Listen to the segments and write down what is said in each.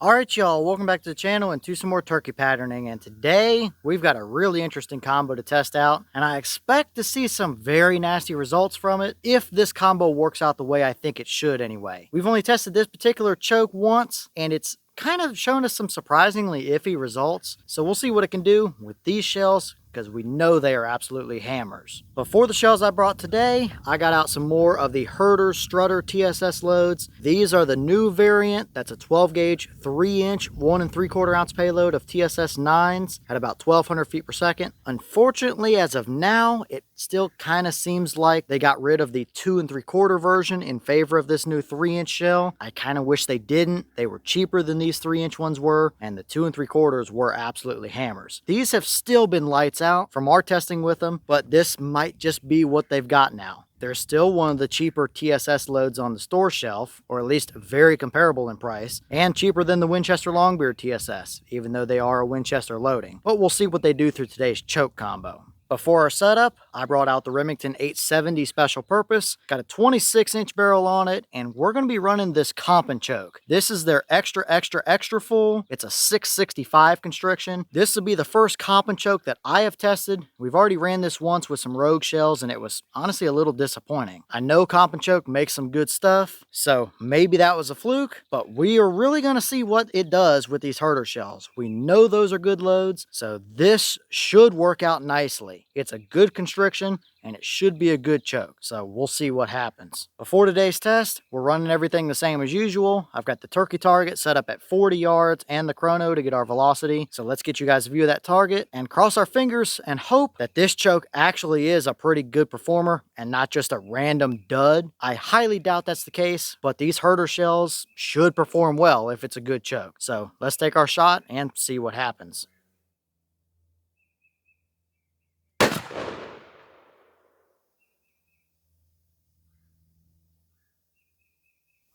Alright y'all, welcome back to the channel and to some more turkey patterning, and today we've got a really interesting combo to test out, and I expect to see some very nasty results from it if this combo works out the way I think it should anyway. We've only tested this particular choke once, and it's kind of shown us some surprisingly iffy results, so we'll see what it can do with these shells, because we know they are absolutely hammers. Before the shells I brought today, I got out some more of the Herter Strutter TSS loads. These are the new variant. That's a 12 gauge, 3-inch, 1 3/4 ounce payload of TSS 9s at about 1200 feet per second. Unfortunately, as of now, it still kind of seems like they got rid of the 2 3/4 version in favor of this new 3-inch shell. I kind of wish they didn't. They were cheaper than these 3-inch ones were, and the 2 3/4s were absolutely hammers. These have still been lights out from our testing with them, but this might just be what they've got now. They're still one of the cheaper TSS loads on the store shelf, or at least very comparable in price, and cheaper than the Winchester Longbeard TSS, even though they are a Winchester loading. But we'll see what they do through today's choke combo. Before our setup, I brought out the Remington 870 Special Purpose. Got a 26-inch barrel on it, and we're going to be running this Comp-N-Choke. This is their extra full. It's a 665 constriction. This will be the first Comp-N-Choke that I have tested. We've already ran this once with some rogue shells, and it was honestly a little disappointing. I know Comp-N-Choke makes some good stuff, so maybe that was a fluke, but we are really going to see what it does with these Herter shells. We know those are good loads, so this should work out nicely. It's a good constriction, and it should be a good choke, so we'll see what happens. Before today's test, we're running everything the same as usual. I've got the turkey target set up at 40 yards and the chrono to get our velocity, so let's get you guys a view of that target and cross our fingers and hope that this choke actually is a pretty good performer and not just a random dud. I highly doubt that's the case, but these Herter shells should perform well if it's a good choke. So let's take our shot and see what happens.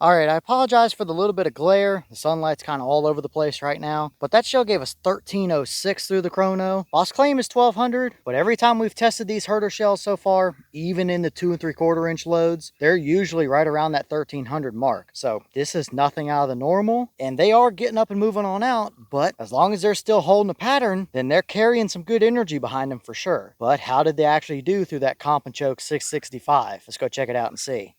Alright, I apologize for the little bit of glare. The sunlight's kind of all over the place right now. But that shell gave us 1306 through the chrono. Boss claim is 1200, but every time we've tested these Herter shells so far, even in the 2 3/4 inch loads, they're usually right around that 1300 mark. So this is nothing out of the normal, and they are getting up and moving on out, but as long as they're still holding a pattern, then they're carrying some good energy behind them for sure. But how did they actually do through that Comp-N-Choke 665? Let's go check it out and see.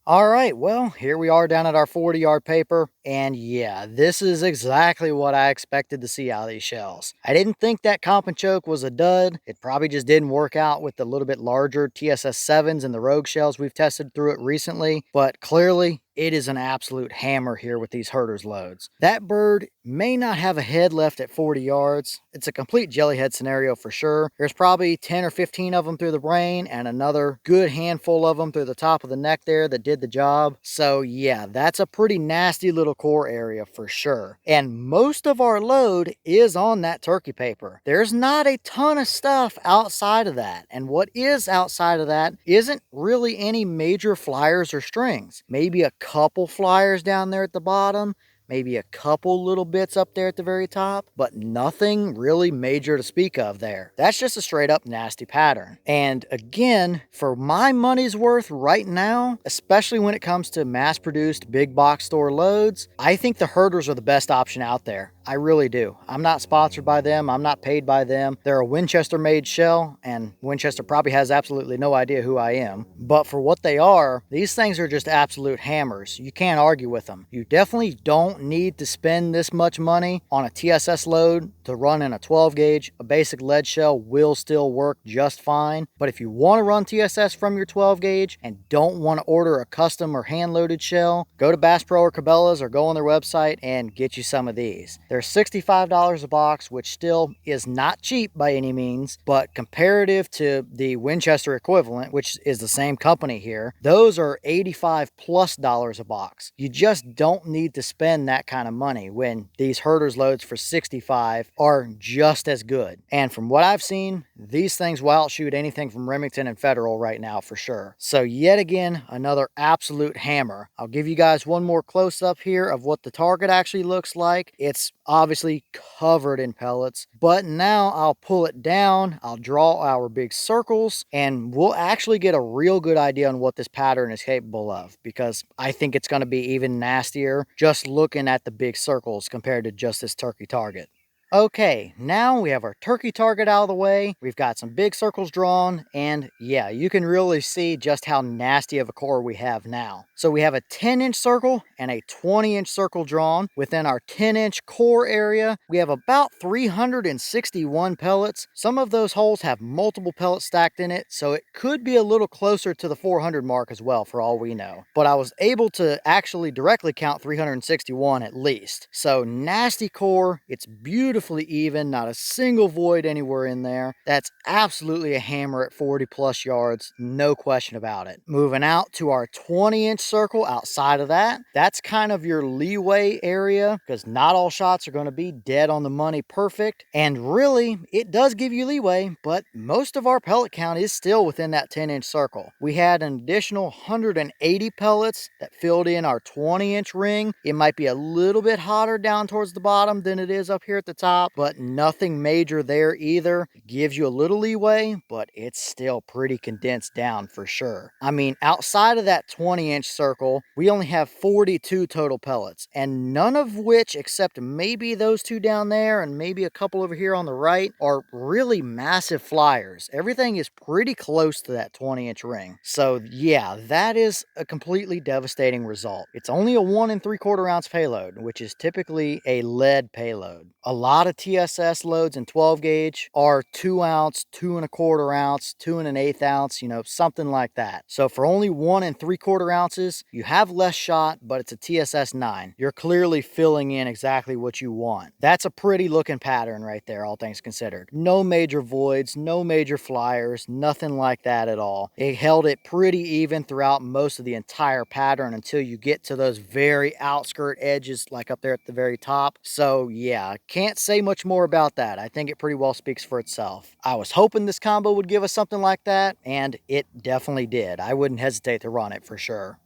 All right, well, here we are down at our 40-yard paper, and yeah, this is exactly what I expected to see out of these shells. I didn't think that Comp-N-Choke was a dud. It probably just didn't work out with the little bit larger TSS 7s and the rogue shells we've tested through it recently, but clearly it is an absolute hammer here with these Herter's loads. That bird may not have a head left at 40 yards. It's a complete jellyhead scenario for sure. There's probably 10 or 15 of them through the brain and another good handful of them through the top of the neck there that did the job. So yeah, that's a pretty nasty little core area for sure. And most of our load is on that turkey paper. There's not a ton of stuff outside of that. And what is outside of that isn't really any major flyers or strings. Maybe a couple flyers down there at the bottom, maybe a couple little bits up there at the very top, but nothing really major to speak of there. That's just a straight up nasty pattern. And again, for my money's worth right now, especially when it comes to mass produced big box store loads, I think the Herters are the best option out there. I really do. I'm not sponsored by them. I'm not paid by them. They're a Winchester made shell, and Winchester probably has absolutely no idea who I am. But for what they are, these things are just absolute hammers. You can't argue with them. You definitely don't need to spend this much money on a TSS load to run in a 12 gauge. A basic lead shell will still work just fine. But if you want to run TSS from your 12 gauge and don't want to order a custom or hand loaded shell, go to Bass Pro or Cabela's or go on their website and get you some of these. They're $65 a box, which still is not cheap by any means, but comparative to the Winchester equivalent, which is the same company here, those are $85+ a box. You just don't need to spend that kind of money when these Herter's loads for $65 are just as good. And from what I've seen, these things will outshoot anything from Remington and Federal right now for sure. So yet again, another absolute hammer. I'll give you guys one more close up here of what the target actually looks like. It's obviously covered in pellets. But now I'll pull it down, I'll draw our big circles, and we'll actually get a real good idea on what this pattern is capable of, because I think it's going to be even nastier just looking at the big circles compared to just this turkey target. Okay, now we have our turkey target out of the way. We've got some big circles drawn, and yeah, you can really see just how nasty of a core we have now. So we have a 10-inch circle and a 20-inch circle drawn. Within our 10-inch core area, we have about 361 pellets. Some of those holes have multiple pellets stacked in it, so it could be a little closer to the 400 mark as well, for all we know. But I was able to actually directly count 361 at least. So nasty core, it's beautifully even, not a single void anywhere in there. That's absolutely a hammer at 40 plus yards, no question about it. Moving out to our 20-inch circle outside of that, that's kind of your leeway area, because not all shots are going to be dead on the money perfect. And really, it does give you leeway, but most of our pellet count is still within that 10-inch circle. We had an additional 180 pellets that filled in our 20-inch ring. It might be a little bit hotter down towards the bottom than it is up here at the top, but nothing major there either. It gives you a little leeway, but it's still pretty condensed down for sure. I mean, outside of that 20-inch circle, we only have 42 total pellets, and none of which, except maybe those two down there and maybe a couple over here on the right, are really massive flyers. Everything is pretty close to that 20-inch ring. So yeah, that is a completely devastating result. It's only a 1 3/4 ounce payload, which is typically a lead payload. A lot of TSS loads in 12 gauge are 2 ounce, 2 1/4 ounce, 2 1/8 ounce, you know, something like that. So for only 1 3/4 ounces, you have less shot, but it's a TSS 9. You're clearly filling in exactly what you want. That's a pretty looking pattern right there, all things considered. No major voids, no major flyers, nothing like that at all. It held it pretty even throughout most of the entire pattern until you get to those very outskirt edges, like up there at the very top. So yeah, can't say much more about that. I think it pretty well speaks for itself. I was hoping this combo would give us something like that, and it definitely did. I wouldn't hesitate to run it for sure.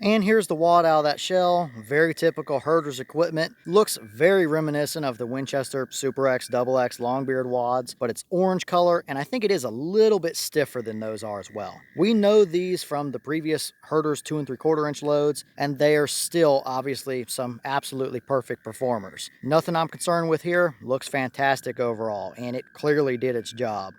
And here's the wad out of that shell. Very typical Herter's equipment. Looks very reminiscent of the Winchester Super X, Double X Longbeard wads, but it's orange color, and I think it is a little bit stiffer than those are as well. We know these from the previous Herter's 2 3/4 inch loads, and they are still obviously some absolutely perfect performers. Nothing I'm concerned with here. Looks fantastic overall, and it clearly did its job.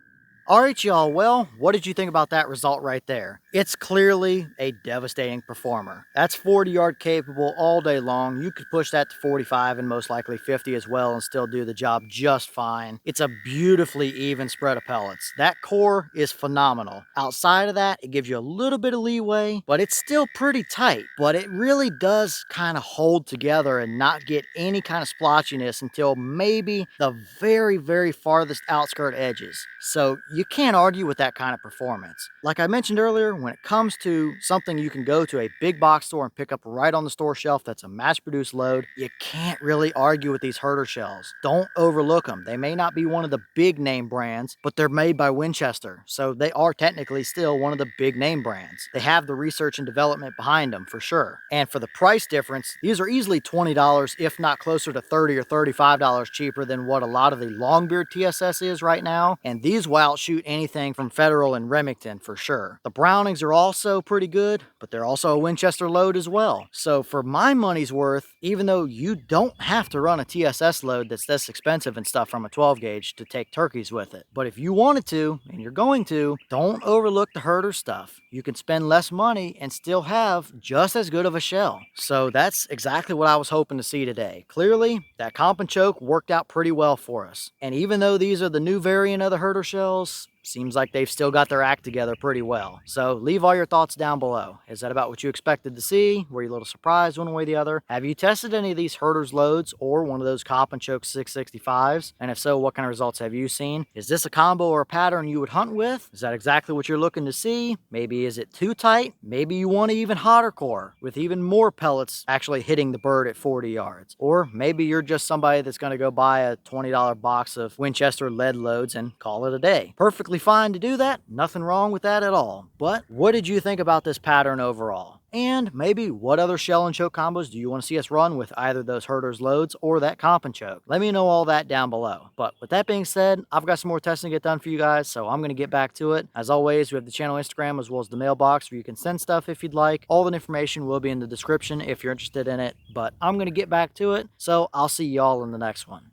Alright y'all, well, what did you think about that result right there? It's clearly a devastating performer. That's 40 yard capable all day long. You could push that to 45 and most likely 50 as well and still do the job just fine. It's a beautifully even spread of pellets. That core is phenomenal. Outside of that, it gives you a little bit of leeway, but it's still pretty tight. But it really does kind of hold together and not get any kind of splotchiness until maybe the very, very farthest outskirt edges. So you can't argue with that kind of performance. Like I mentioned earlier, when it comes to something you can go to a big box store and pick up right on the store shelf that's a mass-produced load, you can't really argue with these Herter shells. Don't overlook them. They may not be one of the big name brands, but they're made by Winchester, so they are technically still one of the big name brands. They have the research and development behind them for sure. And for the price difference, these are easily $20, if not closer to $30 or $35 cheaper than what a lot of the Longbeard TSS is right now. And these will outshoot anything from Federal and Remington for sure. The Brownings are also pretty good, but they're also a Winchester load as well. So for my money's worth, even though you don't have to run a TSS load that's this expensive and stuff from a 12 gauge to take turkeys with it, but if you wanted to, and you're going to, don't overlook the Herter stuff. You can spend less money and still have just as good of a shell. So that's exactly what I was hoping to see today. Clearly, that Comp-N-Choke worked out pretty well for us. And even though these are the new variant of the Herter shells, seems like they've still got their act together pretty well. So leave all your thoughts down below. Is that about what you expected to see? Were you a little surprised one way or the other? Have you tested any of these Herter's loads or one of those Comp-N-Choke 665s? And if so, what kind of results have you seen? Is this a combo or a pattern you would hunt with? Is that exactly what you're looking to see? Maybe is it too tight? Maybe you want an even hotter core with even more pellets actually hitting the bird at 40 yards. Or maybe you're just somebody that's going to go buy a $20 box of Winchester lead loads and call it a day. Perfectly fine to do that. Nothing wrong with that at all. But what did you think about this pattern overall? And maybe what other shell and choke combos do you want to see us run with either those Herter's loads or that Comp-N-Choke? Let me know all that down below. But with that being said, I've got some more testing to get done for you guys, so I'm going to get back to it. As always, we have the channel Instagram as well as the mailbox where you can send stuff if you'd like. All the information will be in the description if you're interested in it, but I'm going to get back to it, so I'll see y'all in the next one.